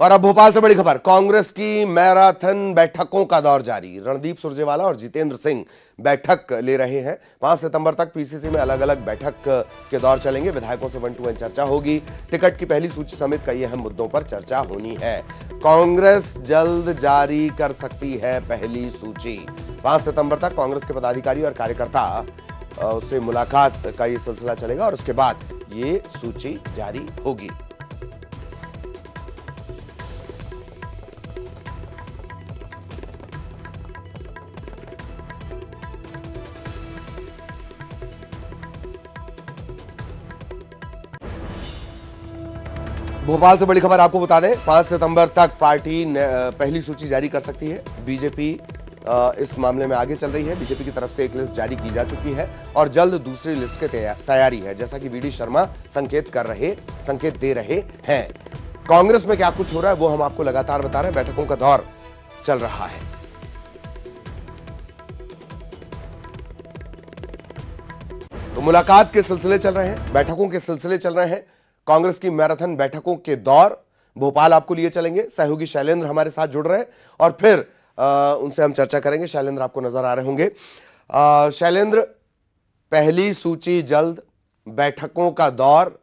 और अब भोपाल से बड़ी खबर, कांग्रेस की मैराथन बैठकों का दौर जारी। रणदीप सुरजेवाला और जितेंद्र सिंह बैठक ले रहे हैं। 5 सितंबर तक पीसीसी में अलग अलग बैठक के दौर चलेंगे। विधायकों से 1 टू 1 चर्चा होगी। टिकट की पहली सूची समेत कई अहम मुद्दों पर चर्चा होनी है। कांग्रेस जल्द जारी कर सकती है पहली सूची। 5 सितंबर तक कांग्रेस के पदाधिकारी और कार्यकर्ता उससे मुलाकात का ये सिलसिला चलेगा और उसके बाद ये सूची जारी होगी। भोपाल से बड़ी खबर आपको बता दें, 5 सितंबर तक पार्टी पहली सूची जारी कर सकती है। बीजेपी इस मामले में आगे चल रही है। बीजेपी की तरफ से एक लिस्ट जारी की जा चुकी है और जल्द दूसरी लिस्ट की तैयारी है, जैसा कि वीडी शर्मा संकेत दे रहे हैं। कांग्रेस में क्या कुछ हो रहा है वो हम आपको लगातार बता रहे हैं। बैठकों का दौर चल रहा है। तो मुलाकात के सिलसिले चल रहे हैं, बैठकों के सिलसिले चल रहे हैं। कांग्रेस की मैराथन बैठकों के दौर भोपाल आपको लिए चलेंगे। सहयोगी शैलेंद्र हमारे साथ जुड़ रहे हैं और फिर उनसे हम चर्चा करेंगे। शैलेंद्र आपको नजर आ रहे होंगे। शैलेंद्र, पहली सूची जल्द, बैठकों का दौर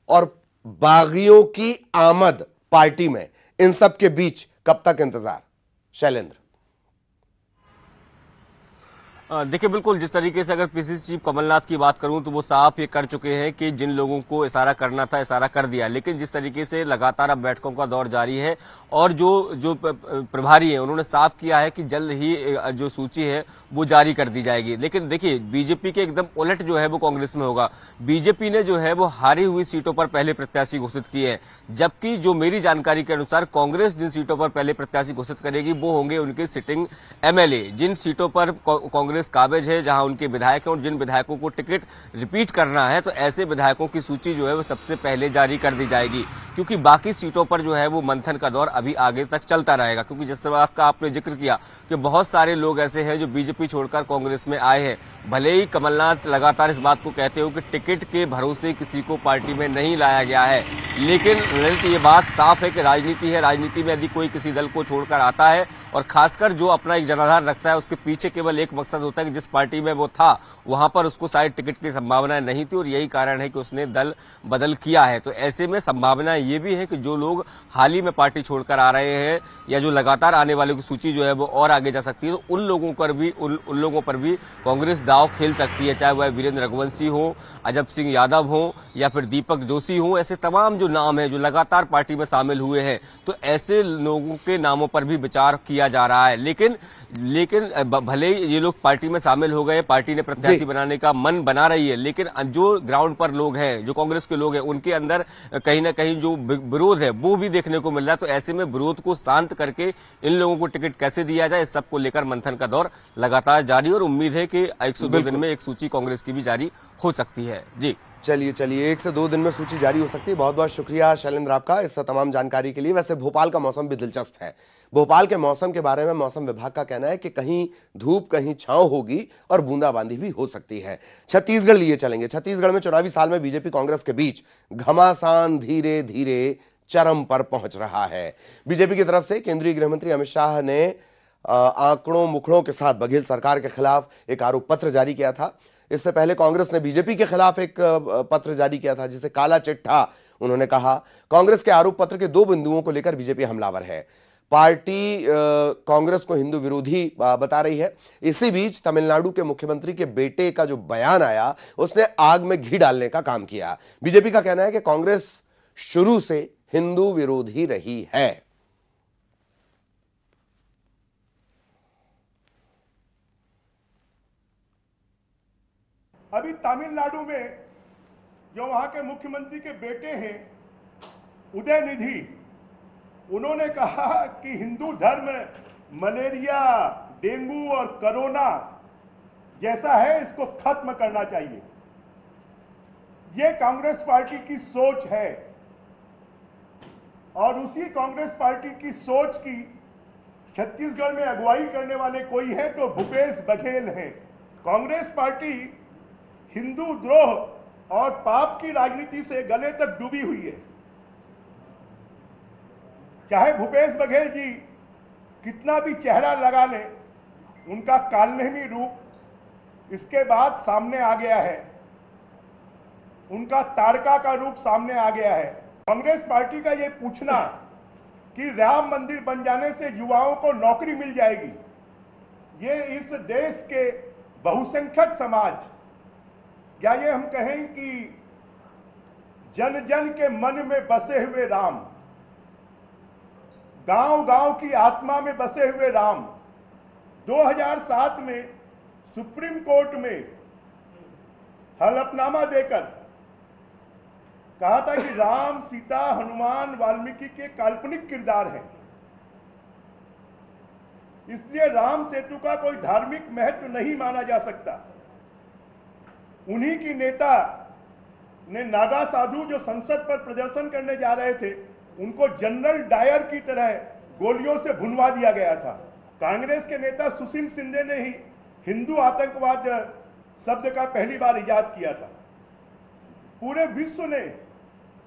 और बागियों की आमद पार्टी में, इन सब के बीच कब तक इंतजार? शैलेंद्र। देखिए, बिल्कुल जिस तरीके से अगर पीसीसी चीफ कमलनाथ की बात करूं तो वो साफ ये कर चुके हैं कि जिन लोगों को इशारा करना था इशारा कर दिया, लेकिन जिस तरीके से लगातार अब बैठकों का दौर जारी है और जो प्रभारी हैं उन्होंने साफ किया है कि जल्द ही जो सूची है वो जारी कर दी जाएगी। लेकिन देखिए, बीजेपी के एकदम उलट जो है वो कांग्रेस में होगा। बीजेपी ने जो है वो हारी हुई सीटों पर पहले प्रत्याशी घोषित किए हैं, जबकि जो मेरी जानकारी के अनुसार कांग्रेस जिन सीटों पर पहले प्रत्याशी घोषित करेगी वो होंगे उनके सिटिंग एमएलए। जिन सीटों पर कांग्रेस काबिज है, जहां उनके विधायक हैं और जिन विधायकों को टिकट रिपीट करना है, तो ऐसे विधायकों की सूची जो है वो सबसे पहले जारी कर दी जाएगी, क्योंकि बाकी सीटों पर जो है वो मंथन का दौर अभी आगे तक चलता रहेगा। क्योंकि जिस बात का आपने जिक्र किया कि बहुत सारे लोग ऐसे हैं जो बीजेपी छोड़कर कांग्रेस में आए हैं। भले ही कमलनाथ लगातार इस बात को कहते हो कि टिकट के भरोसे किसी को पार्टी में नहीं लाया गया है, लेकिन ये बात साफ है कि राजनीति है। राजनीति में यदि कोई किसी दल को छोड़कर आता है और खासकर जो अपना एक जनाधार रखता है, उसके पीछे केवल एक मकसद होता है कि जिस पार्टी में वो था वहां पर उसको शायद टिकट की संभावनाएं नहीं थी और यही कारण है कि उसने दल बदल किया है। तो ऐसे में संभावना ये भी है कि जो लोग हाल ही में पार्टी छोड़कर आ रहे हैं या जो लगातार आने वालों की सूची जो है वो और आगे जा सकती है, तो उन लोगों पर भी कांग्रेस दांव खेल सकती है, चाहे वह वीरेंद्र रघुवंशी हो, अजब सिंह यादव हो या फिर दीपक जोशी हो। ऐसे तमाम जो नाम है जो लगातार पार्टी में शामिल हुए हैं, तो ऐसे लोगों के नामों पर भी विचार किया जा रहा है। लेकिन भले ये लोग पार्टी में शामिल हो गए, पार्टी ने प्रत्याशी बनाने का मन बना रही है, लेकिन जो ग्राउंड पर लोग हैं, जो कांग्रेस के लोग हैं, उनके अंदर कहीं ना कहीं जो विरोध है वो भी देखने को मिल रहा है। तो ऐसे में विरोध को शांत करके इन लोगों को टिकट कैसे दिया जाए, इस सबको लेकर मंथन का दौर लगातार जारी और उम्मीद है कि 102 दिन में एक सूची कांग्रेस की भी जारी हो सकती है। जी चलिए 1 से 2 दिन में सूची जारी हो सकती है। बहुत बहुत शुक्रिया शैलेंद्र आपका इस तमाम जानकारी के लिए। वैसे भोपाल का मौसम भी दिलचस्प है। भोपाल के मौसम के बारे में मौसम विभाग का कहना है कि कहीं धूप कहीं छांव होगी और बूंदाबांदी भी हो सकती है। छत्तीसगढ़ लिए चलेंगे। छत्तीसगढ़ में चुनावी साल में बीजेपी कांग्रेस के बीच घमासान धीरे धीरे चरम पर पहुंच रहा है। बीजेपी की तरफ से केंद्रीय गृह मंत्री अमित शाह ने आंकड़ों मुखड़ों के साथ बघेल सरकार के खिलाफ एक आरोप पत्र जारी किया था। इससे पहले कांग्रेस ने बीजेपी के खिलाफ एक पत्र जारी किया था, जिसे काला चिट्ठा उन्होंने कहा। कांग्रेस के आरोप पत्र के 2 बिंदुओं को लेकर बीजेपी हमलावर है। पार्टी कांग्रेस को हिंदू विरोधी बता रही है। इसी बीच तमिलनाडु के मुख्यमंत्री के बेटे का जो बयान आया, उसने आग में घी डालने का काम किया। बीजेपी का कहना है कि कांग्रेस शुरू से हिंदू विरोधी रही है। अभी तमिलनाडु में जो वहां के मुख्यमंत्री के बेटे हैं उदयनिधि, उन्होंने कहा कि हिंदू धर्म मलेरिया, डेंगू और कोरोना जैसा है, इसको खत्म करना चाहिए। ये कांग्रेस पार्टी की सोच है और उसी कांग्रेस पार्टी की सोच की छत्तीसगढ़ में अगुवाई करने वाले कोई है तो भूपेश बघेल हैं। कांग्रेस पार्टी हिंदू द्रोह और पाप की राजनीति से गले तक डूबी हुई है। चाहे भूपेश बघेल जी कितना भी चेहरा लगा ले, उनका कालनेमी रूप इसके बाद सामने आ गया है, उनका ताड़का का रूप सामने आ गया है। कांग्रेस पार्टी का ये पूछना कि राम मंदिर बन जाने से युवाओं को नौकरी मिल जाएगी, ये इस देश के बहुसंख्यक समाज, या ये हम कहें कि जन जन के मन में बसे हुए राम, गांव गांव की आत्मा में बसे हुए राम, 2007 में सुप्रीम कोर्ट में हलफनामा देकर कहा था कि राम, सीता, हनुमान, वाल्मीकि के काल्पनिक किरदार हैं, इसलिए राम सेतु का कोई धार्मिक महत्व नहीं माना जा सकता। उन्हीं की नेता ने नागा साधु जो संसद पर प्रदर्शन करने जा रहे थे, उनको जनरल डायर की तरह गोलियों से भुनवा दिया गया था। कांग्रेस के नेता सुशील शिंदे ने ही हिंदू आतंकवाद शब्द का पहली बार इजाद किया था। पूरे विश्व ने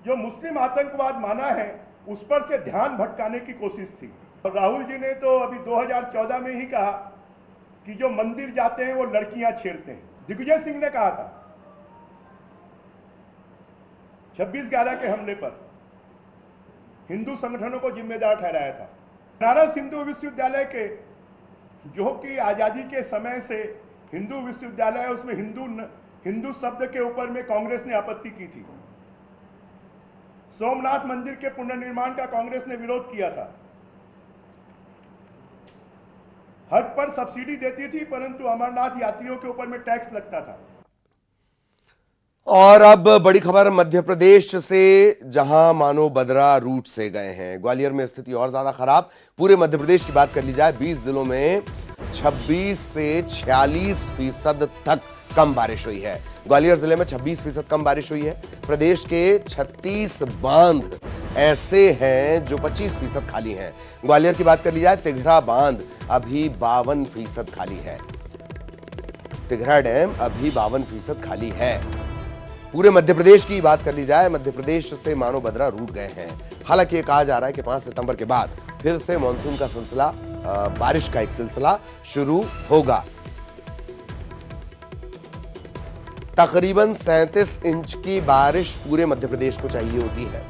जो मुस्लिम आतंकवाद माना है, उस पर से ध्यान भटकाने की कोशिश थी। और राहुल जी ने तो अभी 2014 में ही कहा कि जो मंदिर जाते हैं वो लड़कियां छेड़ते हैं। दिग्विजय सिंह ने कहा था 26/11 के हमले पर हिंदू संगठनों को जिम्मेदार ठहराया था। बनारस हिंदू विश्वविद्यालय के, जो कि आजादी के समय से हिंदू विश्वविद्यालय है, उसमें हिंदू शब्द के ऊपर में कांग्रेस ने आपत्ति की थी। सोमनाथ मंदिर के पुनर्निर्माण का कांग्रेस ने विरोध किया था। हज पर सब्सिडी देती थी, परंतु अमरनाथ यात्रियों के ऊपर में टैक्स लगता था। और अब बड़ी खबर मध्य प्रदेश से, जहां मानो बदरा रूट से गए हैं। ग्वालियर में स्थिति और ज्यादा खराब। पूरे मध्य प्रदेश की बात कर ली जाए, 20 जिलों में 26 से 46% तक कम बारिश हुई है। ग्वालियर जिले में 26% कम बारिश हुई है। प्रदेश के 36 बांध ऐसे हैं जो 25% खाली हैं। ग्वालियर की बात कर ली जाए, तिघरा बांध अभी 52% खाली है। तिघरा डैम अभी 52% खाली है। पूरे मध्य प्रदेश की बात कर ली जाए, मध्य प्रदेश से मानो बदरा रूट गए हैं। हालांकि ये कहा जा रहा है कि 5 सितंबर के बाद फिर से मानसून का सिलसिला, बारिश का एक सिलसिला शुरू होगा। तकरीबन 37 इंच की बारिश पूरे मध्य प्रदेश को चाहिए होती है,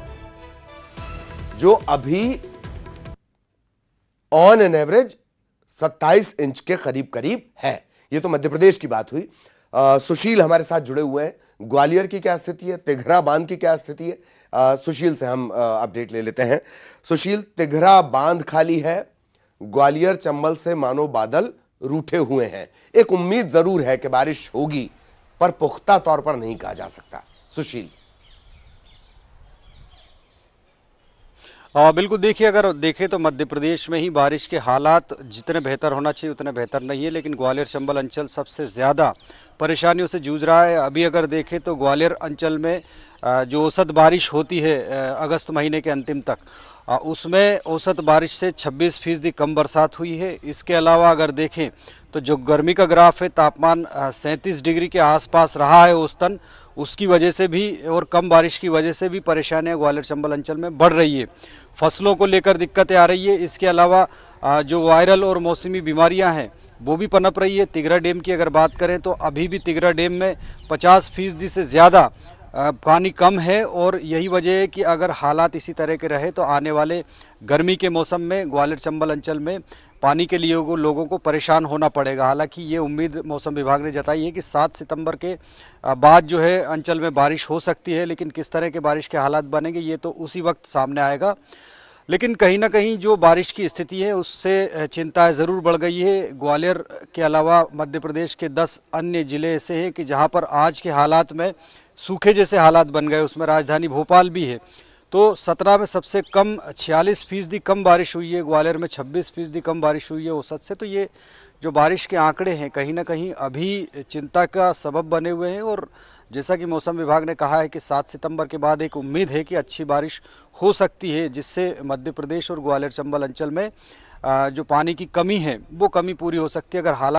जो अभी ऑन एन एवरेज 27 इंच के करीब करीब है। ये तो मध्य प्रदेश की बात हुई। सुशील हमारे साथ जुड़े हुए हैं। ग्वालियर की क्या स्थिति है, तिघरा बांध की क्या स्थिति है, सुशील से हम अपडेट ले लेते हैं। सुशील, तिघरा बांध खाली है, ग्वालियर चंबल से मानो बादल रूठे हुए हैं। एक उम्मीद जरूर है कि बारिश होगी, पर पुख्ता तौर पर नहीं कहा जा सकता। सुशील। बिल्कुल, देखिए, अगर देखें तो मध्य प्रदेश में ही बारिश के हालात जितने बेहतर होना चाहिए उतने बेहतर नहीं है, लेकिन ग्वालियर चंबल अंचल सबसे ज़्यादा परेशानियों से जूझ रहा है। अभी अगर देखें तो ग्वालियर अंचल में जो औसत बारिश होती है अगस्त महीने के अंतिम तक, उसमें औसत बारिश से 26% कम बरसात हुई है। इसके अलावा अगर देखें तो जो गर्मी का ग्राफ है, तापमान 37 डिग्री के आसपास रहा है औसतन, उसकी वजह से भी और कम बारिश की वजह से भी परेशानियां ग्वालियर चंबल अंचल में बढ़ रही है। फसलों को लेकर दिक्कतें आ रही है। इसके अलावा जो वायरल और मौसमी बीमारियां हैं वो भी पनप रही है। तिघरा डैम की अगर बात करें तो अभी भी तिघरा डैम में 50% से ज़्यादा पानी कम है, और यही वजह है कि अगर हालात इसी तरह के रहे तो आने वाले गर्मी के मौसम में ग्वालियर चंबल अंचल में पानी के लिए लोगों को परेशान होना पड़ेगा। हालांकि ये उम्मीद मौसम विभाग ने जताई है कि 7 सितंबर के बाद जो है अंचल में बारिश हो सकती है, लेकिन किस तरह के बारिश के हालात बनेंगे ये तो उसी वक्त सामने आएगा। लेकिन कहीं ना कहीं जो बारिश की स्थिति है उससे चिंताएं ज़रूर बढ़ गई है। ग्वालियर के अलावा मध्य प्रदेश के 10 अन्य ज़िले ऐसे हैं कि जहां पर आज के हालात में सूखे जैसे हालात बन गए, उसमें राजधानी भोपाल भी है। तो 17 में सबसे कम 46% कम बारिश हुई है, ग्वालियर में 26% कम बारिश हुई है औसत से। तो ये जो बारिश के आंकड़े हैं कहीं ना कहीं अभी चिंता का सबब बने हुए हैं, और जैसा कि मौसम विभाग ने कहा है कि 7 सितंबर के बाद एक उम्मीद है कि अच्छी बारिश हो सकती है, जिससे मध्य प्रदेश और ग्वालियर चंबल अंचल में जो पानी की कमी है वो कमी पूरी हो सकती है। अगर हालात